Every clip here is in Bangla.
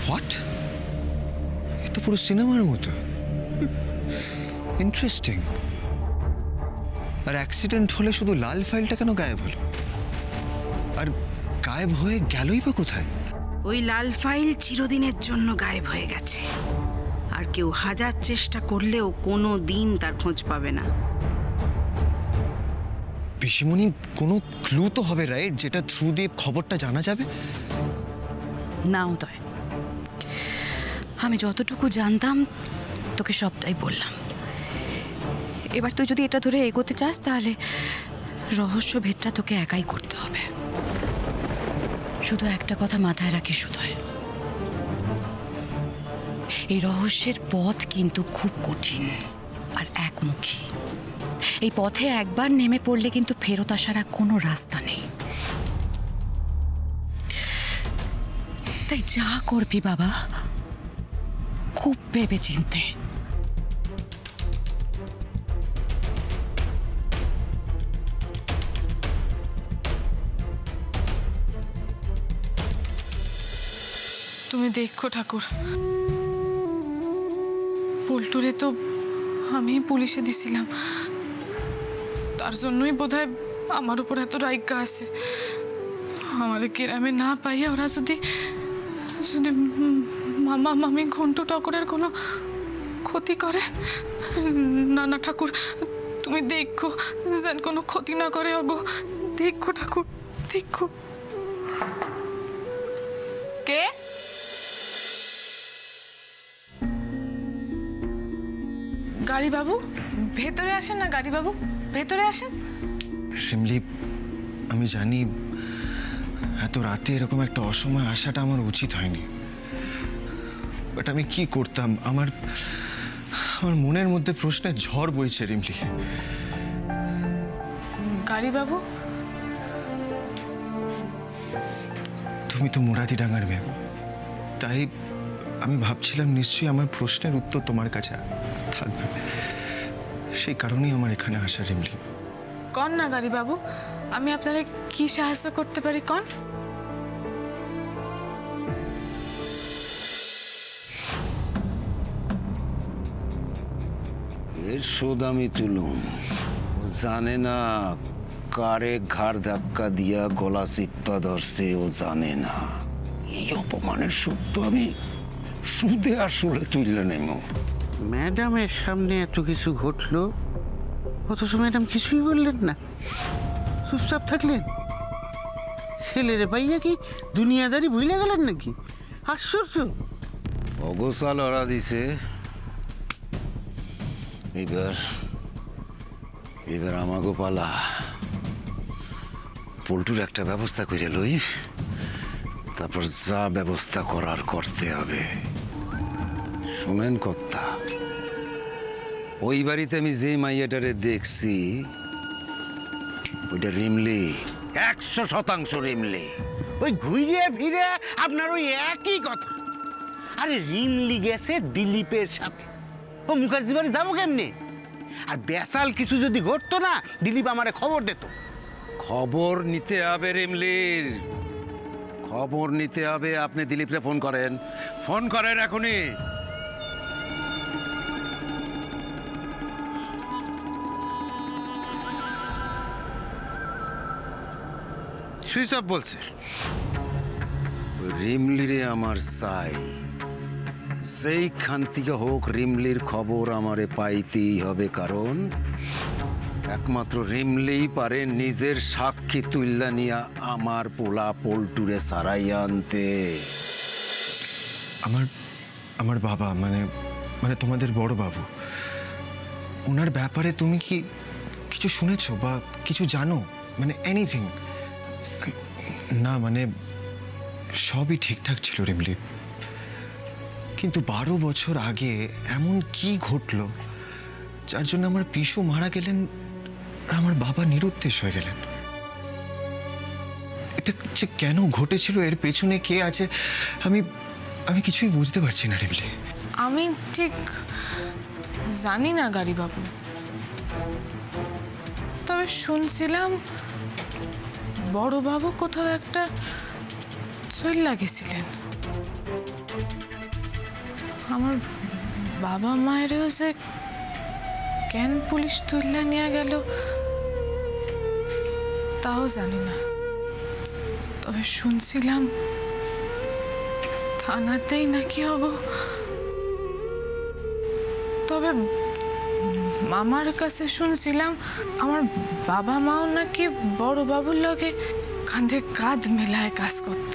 হোয়াট? এ তো পুরো সিনেমার মতো। ইন্টারেস্টিং। আর অ্যাক্সিডেন্ট হলে শুধু লাল ফাইলটা কেন গায়েব হলো? আর গায়েব হয়ে গেলই বা কোথায়? ওই লাল ফাইল চিরদিনের জন্য গায়েব হয়ে গেছে, আর কেউ হাজার চেষ্টা করলেও কোনো দিন তার খোঁজ পাবে না। পিসিমণি, কোনো ক্লু তো হবে রাইট, যেটা থ্রু দিয়ে খবরটা জানা যাবে? না উদয়, আমি যতটুকু জানতাম তোকে সবটাই বললাম। এবার তুই যদি এটা ধরে এগোতে চাস তাহলে রহস্য ভেদটা তোকে একাই করতে হবে। শুধু একটা কথা মাথায় রাখিস উদয়, এই রহস্যের পথ কিন্তু খুব কঠিন আর একমুখী। এই পথে একবার নেমে পড়লে কিন্তু ফেরত আসার আর কোনো রাস্তা নেই। তাই যা করবি বাবা, খুব ভেবে চিনতে। তুমি দেখো ঠাকুর, পল্টুরে তো আমি পুলিশে দিছিলাম, তার জন্যই বোধহয় আমার উপর এত রাইগা আছে। আমার গ্রামে না পাইয়া ওরা যদি যদি মামা মামি ঘন্টু টকরের কোনো ক্ষতি করে। না না ঠাকুর, তুমি দেখো যেন কোনো ক্ষতি না করে। অগো দেখো ঠাকুর, দেখো। কে? গাড়ি বাবু ভেতরে আসেন না, গাড়ি বাবু ভেতরে আসেন। শিমলি, আমি জানি এত রাতে এরকম একটা অসময় আসাটা আমার উচিত হয়নি, বাট আমি কি করতাম? আমার মনের মধ্যে প্রশ্নের ঝড় বইছে রিমলি। গাড়ি বাবু, তুমি তো মুরাদিডাঙ্গার মেয়ে, তাই আমি ভাবছিলাম নিশ্চয়ই আমার প্রশ্নের উত্তর তোমার কাছে থাকবে, সেই কারণেই আমার এখানে আসা রিমলি। কন না গাড়ি বাবু, আমি আপনারে কি সাহায্য করতে পারি কন? এর শোধ আমি তুলুম। ও জানে না কারে ঘাড় ধাক্কা দিয়া গলা চিপ্পা ধরছে, ও জানে না। এই অপমানের সুদ তো আমি সুদে আসলে তুললে নেব। ম্যাডামের সামনে এত কিছু ঘটলো, অথচ ম্যাডাম কিছুই বললেন না, চুপচাপ থাকলেন। ছেলেরে পাইয়া কি দুনিয়াদারি ভুলে গেলেন নাকি? আশ্চর্য। অগোছাল ওরা দিছে। এবার আমাগো পালা। পল্টুর একটা ব্যবস্থা করে লই, তারপর যা ব্যবস্থা করার করতে হবে। শোনেন কর্তা, ওই বাড়িতে আমি যে মাইয়াটারে দেখছি ওইটা রিমলি, 100% রিমলি। ওই ঘুরে ফিরে আপনার ওই একই কথা। আরে রিমলি গেছে দিলীপের সাথে, ও মুখার্জি বাড়ি যাবো কেমনে? আর বেসাল কিছু যদি ঘটতো না, দিলীপ আমারে খবর দিত। খবর নিতে হবে রিমলির, খবর নিতে হবে। আপনি দিলীপরে ফোন করেন, ফোন করেন এখনই। সুইচ অফ বলছে। রিমলিরে আমার চাই, সেইখান থেকে হোক রিমলির খবর আমারে পাইতেই হবে, কারণ একমাত্র রিমলিই পারে নিজের সাক্ষী তুল্লা নিয়া আমার পোলা পল্টুরে সারাইয়া আনতে। আমার বাবা মানে তোমাদের বড় বাবু, ওনার ব্যাপারে তুমি কি কিছু শুনেছো বা কিছু জানো? মানে এনিথিং? না মানে সবই ঠিকঠাক ছিল রিমলি, কিন্তু 12 বছর আগে এমন কি ঘটলো যার জন্য আমার পিসু মারা গেলেন আর আমার বাবা নিরুদ্দেশ হয়ে গেলেন? এটা যে কেন ঘটেছিল, এর পেছনে কে আছে, আমি কিছুই বুঝতে পারছি না রিমলি। আমি ঠিক জানি না গাড়ি বাবু, তবে শুনছিলাম বড় বাবু কোথাও একটা চইল্লা গেছিলেন। আমার বাবা মায়েরও যে কেন পুলিশ তুললা নিয়ে গেল তাও জানি না। তবে শুনছিলাম থানাতেই নাকি হব। তবে মামার কাছে শুনছিলাম আমার বাবা মাও নাকি বড় বাবুর লগে কাঁধে কাঁধ মেলায় কাজ করত।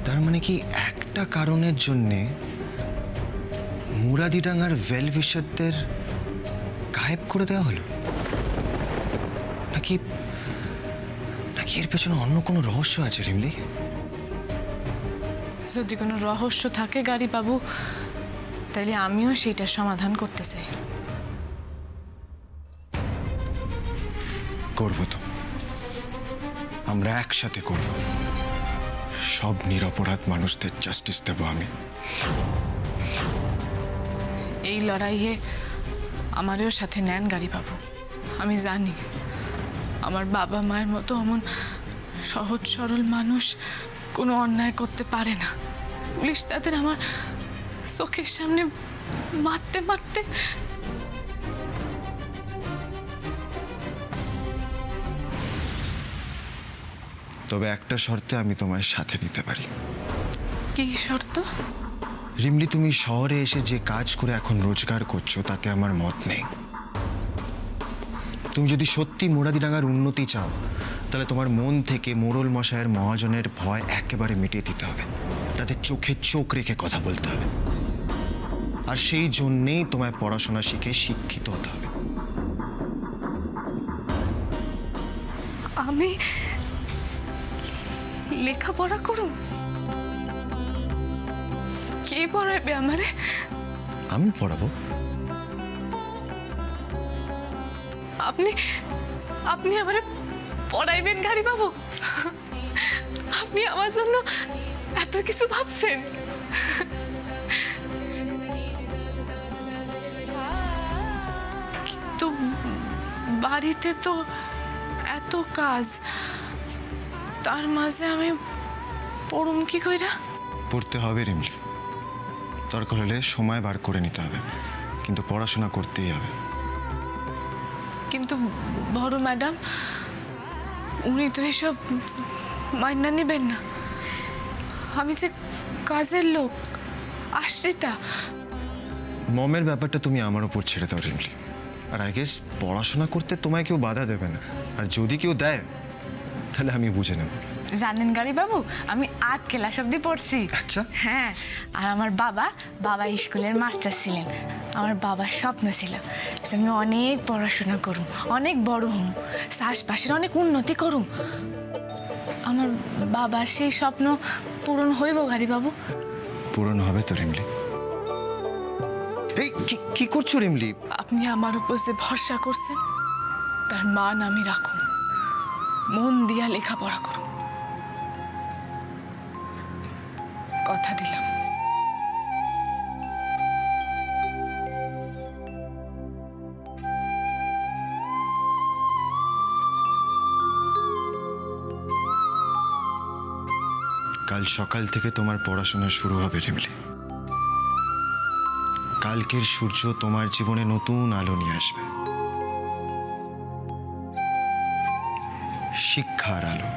তার মানে কি একটা কারণের জন্যে মুরাদিডাঙ্গার ওয়েল উইশারদের গায়েব করে দেওয়া হলো, নাকি নাকি এর পেছনে অন্য কোনো রহস্য আছে রিমলি? যদি কোনো রহস্য থাকে গাড়ি বাবু, তাইলে আমিও সেইটা সমাধান করতে চাই। করব তো, আমরা একসাথে করব। সব নিরপরাধ মানুষদের জাস্টিস দেব আমি। এই লড়াইয়ে আমারও সাথে নেন গাড়ি বাবু। আমি জানি আমার বাবা মায়ের মতো এমন সহজ সরল মানুষ কোনো অন্যায় করতে পারে না। পুলিশ তাদের আমার চোখের সামনে মারতে মারতে তবে একটা শর্তে আমি তোমার সাথে নিতে পারি। কি শর্ত? রিমলি, তুমি শহরে এসে যে কাজ করে এখন রোজগার করছো তাতে আমার মত নেই। তুমি যদি সত্যি মুরাদিডাঙ্গার উন্নতি চাও তাহলে তোমার মন থেকে মোড়ল মশায়ের মহাজনের ভয় একেবারে মিটিয়ে দিতে হবে। তাদের চোখে চোখ রেখে কথা বলতে হবে। আর সেই জন্যেই তোমায় পড়াশোনা শিখে শিক্ষিত হতে হবে। আমি লেখাপড়া করুন? কে পড়াবে আমারে? আমি পড়াবো। আপনি আপনি আমারে পড়াইবেন গাড়ি বাবু? আপনি আমার জন্য এত কিছু ভাবছেন? কিন্তু বাড়িতে তো এত কাজ, তার মাঝে আমি পড়ুম কি কইরা? পড়তে হবে রিমলি, দরকার হলে সময় বার করে নিতে হবে, কিন্তু পড়াশোনা করতেই হবে। কিন্তু বড় ম্যাডাম উনি তো এসব মাইনা নেবেন না। আমি যে কাজের লোক, আশ্রিতা। মমের ব্যাপারটা তুমি আমার উপর ছেড়ে দাও রিমলি। আর আই গেস পড়াশোনা করতে তোমায় কেউ বাধা দেবে না, আর যদি কেউ দেয় তাহলে আমি বুঝে নেব। জানেন গাড়ি বাবু, আমি 8 ক্লাস অব্দি পড়ছি। আচ্ছা। হ্যাঁ, আর আমার বাবা স্কুলের মাস্টার ছিলেন। আমার বাবার স্বপ্ন ছিল যে আমি অনেক পড়াশোনা করুম, অনেক বড় হম, চাষবাসের অনেক উন্নতি করুম। আমার বাবার সেই স্বপ্ন পূরণ হইব গাড়ি বাবু। পূরণ হবে তো রিমলি। এই কি করছো রিমলি? আপনি আমার উপর যে ভরসা করছেন তার মান আমি রাখুন, মন দিয়া লেখাপড়া করুন, কথা দিলাম। কাল সকাল থেকে তোমার পড়াশোনা শুরু হবে রিমলি। কালকের সূর্য তোমার জীবনে নতুন আলো নিয়ে আসবে, শিক্ষার আলো।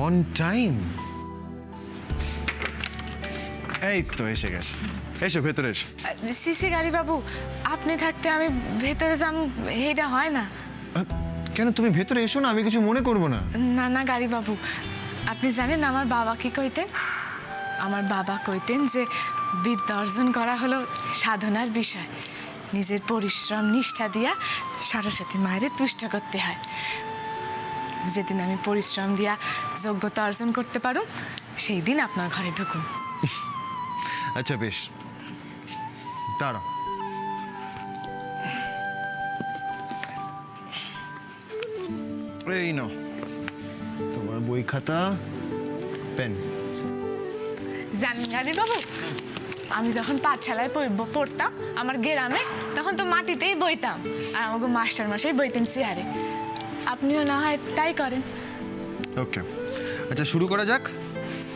On time. এই তো এসে গেছে, এসো ভেতরে এসো। সিসি গাড়ি বাবু, আপনি থাকতে আমি ভেতরে যাম, এইটা হয় না। কেন, তুমি ভেতরে এসো না, আমি কিছু মনে করবো না। না না গাড়ি বাবু, আপনি জানেন আমার বাবা কি কইতেন? আমার বাবা কইতেন যে বিদ্যা অর্জন করা হলো সাধনার বিষয়। নিজের পরিশ্রম নিষ্ঠা দিয়া সরস্বতী মায়ের তুষ্ট করতে হয়। যেদিন আমি পরিশ্রম দিয়া যোগ্যতা অর্জন করতে পারো সেই দিন আপনার ঘরে ঢুকুন। আচ্ছা বেশ, দাঁড়াও। এই নাও তোমার বই খাতা পেন। জানেন গাড়ি বাবু, আমি যখন পাঠশালায় পড়তাম আমার গ্রামে, তখন তো মাটিতেই বইতাম আর আমাকে মাস্টার মশাই বইতেন চেয়ারে। আপনিও না হয় তাই করেন। ওকে, আচ্ছা শুরু করা যাক।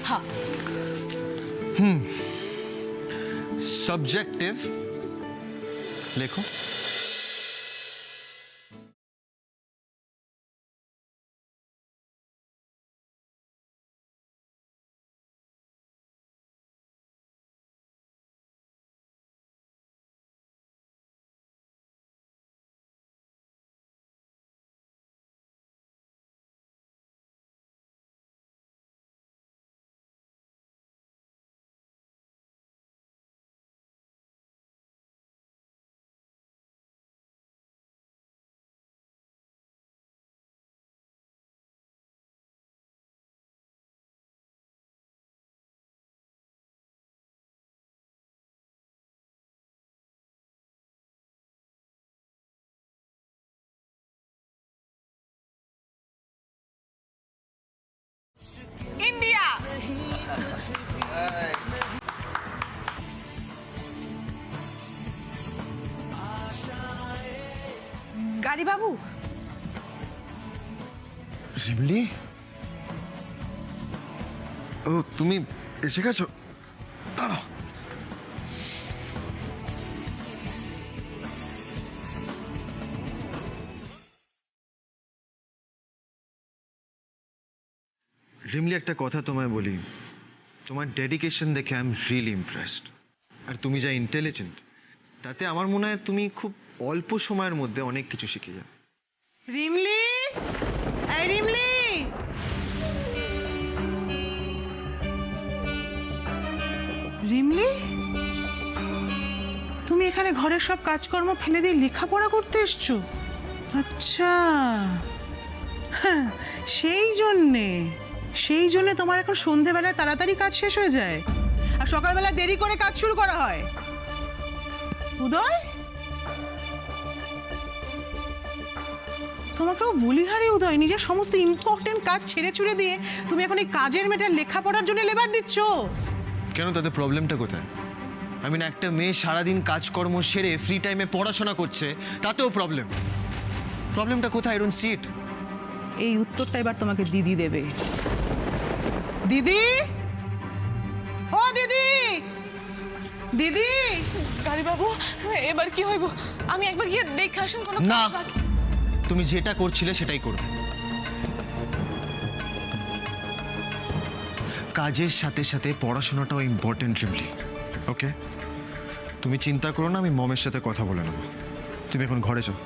হ্যাঁ, সাবজেক্টিভ লেখো। ইন্ডিয়া। গাড়ি বাবু, শিবলি, ও তুমি এসে গেছো? দাঁড়াও। রিমলি, একটা কথা তোমায় বলি, তোমার ডেডিকেশন দেখে আই এম রিয়েলি ইমপ্রেসড। আর তুমি যা ইন্টেলিজেন্ট, তাতে আমার মনে হয় তুমি খুব অল্প সময়ের মধ্যে অনেক কিছু শিখে যাবে। রিমলি, এই রিমলি, রিমলি, তুমি এখানে ঘরের সব কাজকর্ম ফেলে দিয়ে লেখাপড়া করতে এসছো? আচ্ছা, হ্যাঁ, সেই জন্যে তোমার এখন সন্ধেবেলায় তাড়াতাড়ি কাজ শেষ হয়ে যায় আর সকালবেলা দেরি করে কাজ শুরু করা হয়। উদয়, তোমাকেও বলি হারে উদয়, নিজের সমস্ত ইম্পর্টেন্ট কাজ ছেড়ে ছুড়ে দিয়ে তুমি এখন এই কাজের মেয়েটার লেখাপড়ার জন্য লেবার দিচ্ছ। কেন, তাতে প্রবলেমটা কোথায়? আমি না, একটা মেয়ে সারাদিন কাজকর্ম সেরে ফ্রি টাইমে পড়াশোনা করছে, তাতেও প্রবলেমটা কোথায়? আই ডোন্ট সি ইট। এই উত্তরটা এবার তোমাকে দিদি দেবে। দিদি, ও দিদি, দিদি। গাড়ি বাবু, এবার কি হইব? আমি একবার গিয়ে দেখে আসুন কোনো না, কাজ বাকি। তুমি যেটা করছিলে সেটাই করবে। কাজের সাথে সাথে পড়াশোনাটাও ইম্পর্টেন্ট রিমলি, ওকে? তুমি চিন্তা করো না, আমি মমের সাথে কথা বলে নেব। তুমি এখন ঘরে যাও।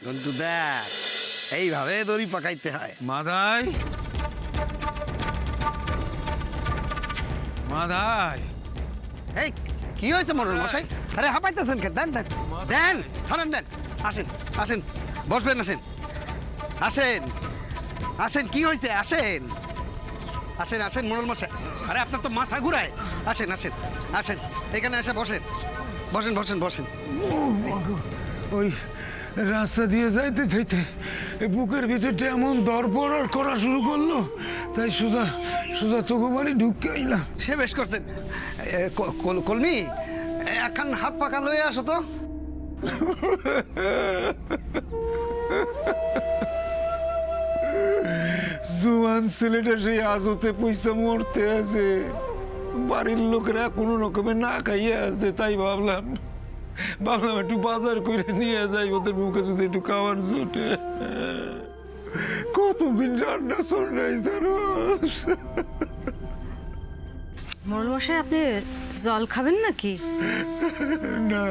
কিন্তু দেখ, এইভাবে দড়ি পাকাইতে হয়। মাদাই, মাদাই, এই কি হয়েছে মরণ মশাই? আরে হাঁপাইতেছেন কেন? দেন দেন দেন, ছাড়েন, দেন। আসেন আসেন, বসবেন, আসেন আসেন আসেন। কি হয়েছে? আসেন আসেন আসেন মরণ মশাই। আরে আপনার তো মাথা ঘুরায়। আসেন আসেন আসেন, এখানে এসে বসেন, বসেন বসেন বসেন। ওই রাস্তা দিয়ে যাইতে যাইতে বুকের ভিতরটা এমন দরপড় করা শুরু করলো, তাই সোজা সোজা তোকে বাড়ি ঢুকে আইলাম। সে বেশ করছেন। কলমি, এখন হাত পাকা লয়ে আসো তো। জুয়ান ছেলেটা সেই আজতে পয়সা মরতে আছে, বাড়ির লোকেরা কোনো রকমে না খাইয়ে আছে, তাই ভাবলাম একটু বাজার করে নিয়ে যাই, ওদের মুখে যদি একটু খাওয়ার জোটে। কতদিন রান্না চল নাই জানো? মোড়ল মশাই, আপনি জল খাবেন নাকি? না,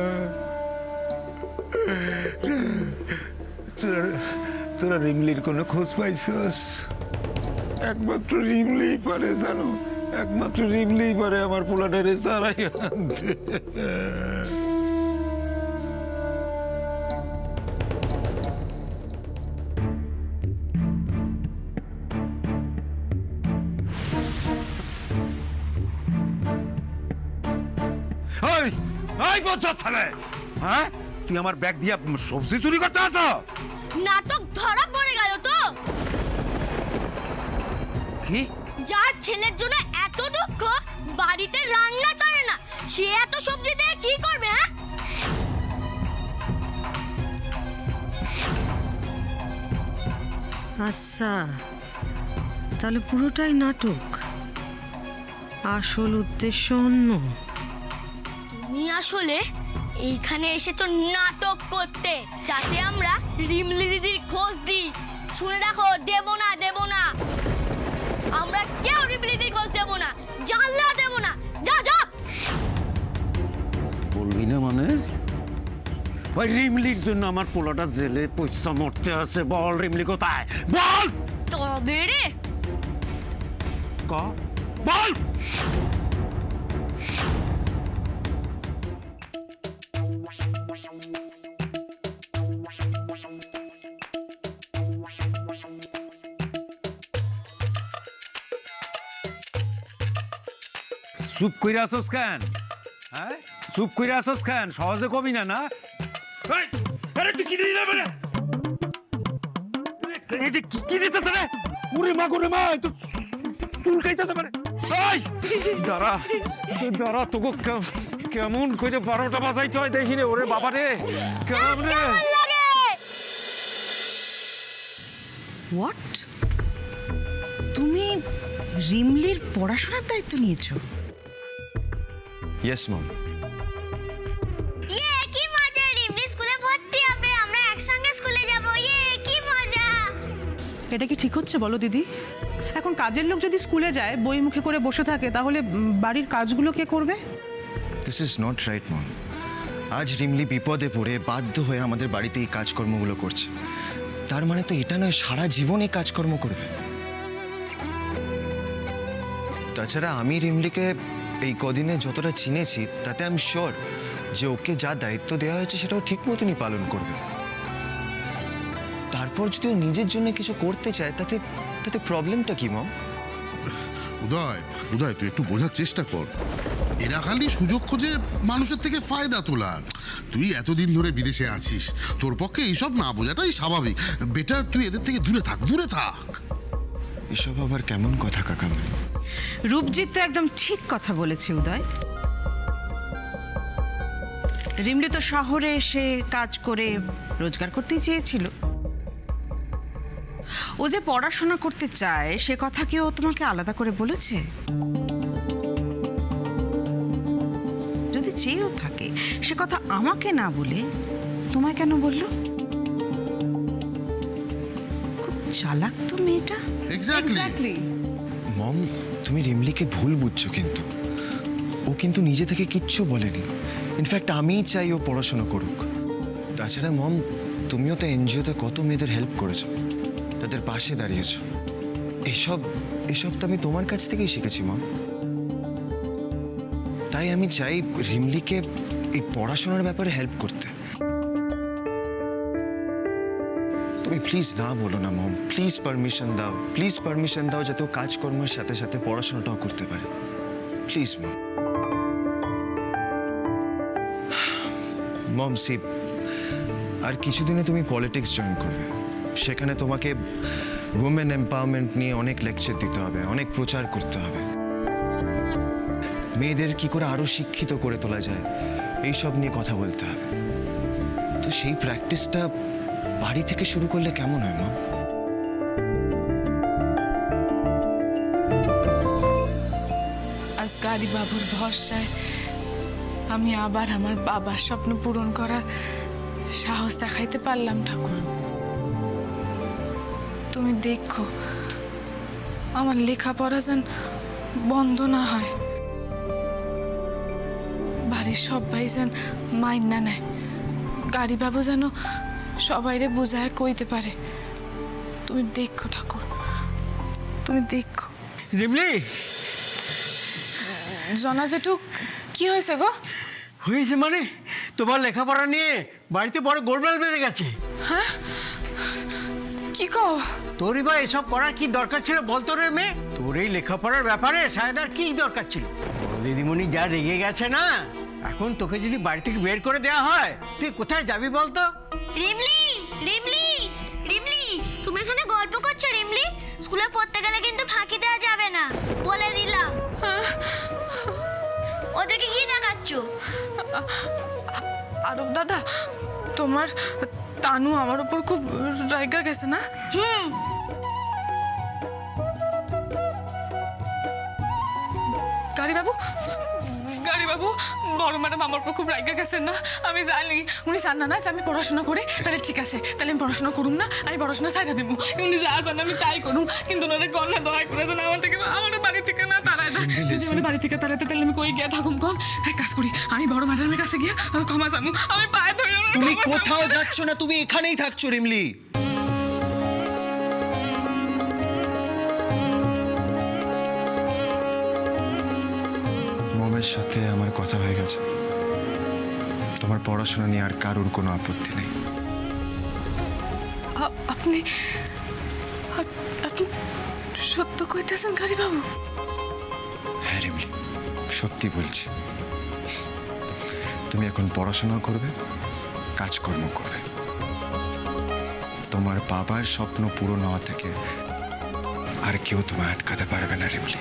তোরা রিমলির কোনো খোঁজ পাইছস? একমাত্র রিমলিই পারে জানো, একমাত্র রিমলিই পারে আমার পোলাটারে সারাই আনতে। এই বজ্জা ছেলে, হ্যাঁ তুই আমার ব্যাগ দিয়ে সবজি চুরি করতে আসো? নাটক ধরা পড়ে গেল তো। কি যার ছেলের জন্য এত দুঃখ, বাড়িতে রান্না চলে না, সে এত সবজি দিয়ে কি করবে? হ্যাঁ, আচ্ছা, তাহলে পুরোটাই নাটক, আসল উদ্দেশ্য অন্য। তুমি আসলে এইখানে এসেছো নাটক করতে, যাতে আমরা রিমলি দিদির খোঁজ দিই। শুনে রাখো, দেব না, দেব না, আমরা কেউ রিমলি দিদির খোঁজ দেব না, জানলা দেব না। যা যা। বলবি না মানে? ওই রিমলির জন্য আমার পোলাটা জেলে পয়সা মরতে আছে। বল রিমলি কোথায়? বল। তবে রে, বল। চুপ কইরা আসোস কেন? হ্যাঁ, চুপ কইরা আসোস কেন? সহজে কবি না না? আরে তুই কি দিলি মানে? এটা কি দিতেছে রে? ওরে মা গো রে মা, তো চুল কাইতেছে মানে। এই দাঁড়া দাঁড়া, তোকে কেমন করে 12টা বাজাইতে হয় দেখি রে। ওরে বাবা রে, কেমন রে? লাগে হোয়াট? তুমি রিমলির পড়াশোনার দায়িত্ব নিয়েছো? Yes mom. ইয়ে কি মজা, রিমলি স্কুলে ভর্তি হবে, আমরা একসঙ্গে স্কুলে যাব। ইয়ে কি মজা। এটা কি ঠিক হচ্ছে বলো দিদি? এখন কাজের লোক যদি স্কুলে যায়, বই মুখে করে বসে থাকে, তাহলে বাড়ির কাজগুলো কে করবে? দিস ইজ নট রাইট মম। আজ রিমলি বিপদে পড়ে বাধ্য হয়ে আমাদের বাড়িতে এই কাজকর্মগুলো করছে। তার মানে তো এটা নয় সারা জীবন এই কাজকর্ম করবে। তাছাড়া আমি রিমলিকে এই কদিনে যতটা চিনেছি, তাতে আমি শিওর যে ওকে যা দায়িত্ব দেওয়া হয়েছে সেটাও ঠিক মতনই পালন করবে। তারপর যদি ও নিজের জন্য কিছু করতে চায়, তাতে তাতে প্রবলেমটা কি মম? উদয়, উদয়, তুই একটু বোঝার চেষ্টা কর। এরা খালি সুযোগ খোঁজে মানুষের থেকে ফায়দা তোলার। তুই এতদিন ধরে বিদেশে আছিস, তোর পক্ষে এইসব না বোঝাটাই স্বাভাবিক। বেটার তুই এদের থেকে দূরে থাক, দূরে থাক। এসব আবার কেমন কথা কাকামা? রূপজিৎ তো একদম ঠিক কথা বলেছে উদয়। রিমলি তো শহরে এসে কাজ করে রোজগার করতেই চেয়েছিল। ও যে পড়াশোনা করতে চায় সে কথা কি ও তোমাকে আলাদা করে বলেছে? যদি চেয়েও থাকে সে কথা আমাকে না বলে তোমায় কেন বললো? খুব চালাক তো মেয়েটা। এক্স্যাক্টলি। মম, তুমি রিমলিকে ভুল বুঝছো কিন্তু। ও কিন্তু নিজে থেকে কিচ্ছু বলেনি। ইনফ্যাক্ট আমিই চাই ও পড়াশোনা করুক। তাছাড়া মম, তুমিও তো এনজিওতে কত মেয়েদের হেল্প করেছো, তাদের পাশে দাঁড়িয়েছো। এসব তো আমি তোমার কাছ থেকেই শিখেছি মম। তাই আমি চাই রিমলিকে এই পড়াশোনার ব্যাপারে হেল্প করতে। তুমি প্লিজ না বলো না মম, প্লিজ পারমিশন দাও, প্লিজ পারমিশন দাও, যাতে ও কাজকর্মের সাথে সাথে পড়াশোনাটাও করতে পারে। Please mom. মম সি, আর কিছুদিনে তুমি পলিটিক্স জয়েন করবে। সেখানে তোমাকে উমেন এম্পাওয়ারমেন্ট নিয়ে অনেক লেকচার দিতে হবে, অনেক প্রচার করতে হবে। মেয়েদের কি করে আরো শিক্ষিত করে তোলা যায় এইসব নিয়ে কথা বলতে হবে। তো সেই প্র্যাকটিসটা বাড়ি থেকে শুরু করলে কেমন হয় মা? আজ গাড়ি বাবুর ভরসায় আমি আবার আমার বাবার স্বপ্ন পূরণ করার সাহস দেখাইতে পারলাম। ঠাকুর, তুমি দেখো আমার লেখাপড়া যেন বন্ধ না হয়, বাড়ির সবাই যেন মাইন না নেয়, গাড়ি বাবু যেন সবাইরে বুঝায় কইতে পারে। তুমি দেখো ঠাকুর, তুমি দেখো। রিমলি, জনা জেঠু, কি হয়েছে গো? হয়েছে মানে তোমার লেখাপড়া নিয়ে বাড়িতে বড় গোলমাল বেঁধে গেছে। হ্যাঁ, কি কও? তোরই বা এসব করার কি দরকার ছিল বলতো রে মেয়ে? তোর এই লেখাপড়ার ব্যাপারে সায়দার কি দরকার ছিল? বড় দিদিমণি যা রেগে গেছে না, এখন তোকে যদি বাড়ি থেকে বের করে দেওয়া হয় তুই কোথায় যাবি বলতো? রিমলি রিমলি রিমলি তুমি এখানে গল্প করছো রিমলি? স্কুলে পড়তে গেলে কিন্তু ফাঁকি দেওয়া যাবে না, বলে দিলাম। ওদেরকে কি দেখাচ্ছ? আরব দাদা, তোমার তানু আমার উপর খুব রাইগা গেছে না? গাড়ি বাবু, বড় ম্যাডাম আমার উপর খুব রাইগা গেছেন না? আমি জানি উনি চান না যে আমি পড়াশোনা করে, তাহলে ঠিক আছে, তাহলে আমি পড়াশোনা করুম না, আমি পড়াশোনা ছাইড়া দেবো। উনি যা চান আমি তাই করুম, কিন্তু ওনারা কন্যা দয়া করে যেন আমার বাড়ি থেকে না তাড়ায় না। যদি আমার বাড়ি থেকে তাড়াতে তাহলে আমি কই গিয়া থাকুম কন? এক কাজ করি, আমি বড় ম্যাডামের কাছে গিয়া ক্ষমা চামু, আমি পায়ে ধরে তুমি কোথাও যাচ্ছ না, তুমি এখানেই থাকছো রিমলি। মমের সাথে আমার কথা হয়ে গেছে, তোমার পড়াশোনা নিয়ে আর কারোর কোনো আপত্তি নেই। আপনি সত্য কইতেছেন গাড়ি বাবু? হ্যাঁ রিমলি, সত্যি বলছি। তুমি এখন পড়াশোনা করবে, কাজকর্ম করবে। তোমার বাবার স্বপ্ন পূরণ হওয়া থেকে আর কেউ তোমায় আটকাতে পারবে না রিমলি।